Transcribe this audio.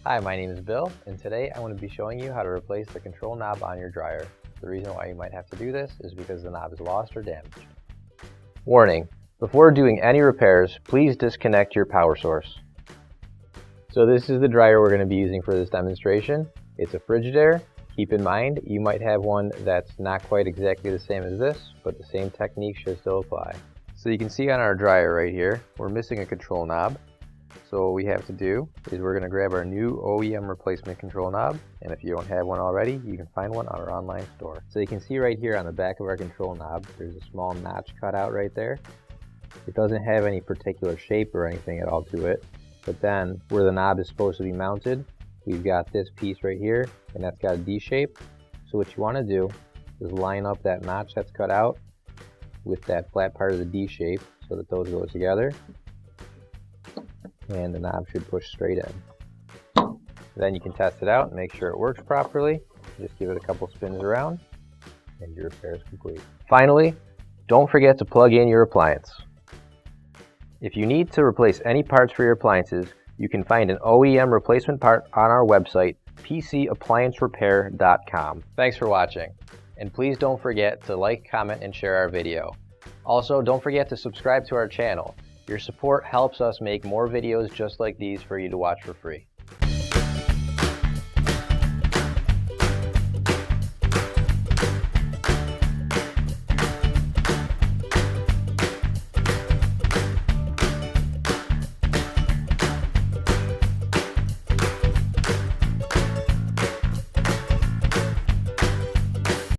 Hi, my name is Bill, and today I'm going to be showing you how to replace the control knob on your dryer. The reason why you might have to do this is because the knob is lost or damaged. Warning: before doing any repairs, please disconnect your power source. So this is the dryer we're going to be using for this demonstration. It's a Frigidaire. Keep in mind, you might have one that's not quite exactly the same as this, but the same technique should still apply. So you can see on our dryer right here, we're missing a control knob. So what we have to do is we're going to grab our new OEM replacement control knob, and if you don't have one already, you can find one on our online store. So you can see right here on the back of our control knob, there's a small notch cut out right there. It doesn't have any particular shape or anything at all to it, but then where the knob is supposed to be mounted, we've got this piece right here, and that's got a D shape. So what you want to do is line up that notch that's cut out with that flat part of the D shape so that those go together. And the knob should push straight in. Then you can test it out and make sure it works properly. Just give it a couple spins around and your repair is complete. Finally, don't forget to plug in your appliance. If you need to replace any parts for your appliances, you can find an OEM replacement part on our website, PCApplianceRepair.com. Thanks for watching, and please don't forget to like, comment, and share our video. Also, don't forget to subscribe to our channel. Your support helps us make more videos just like these for you to watch for free.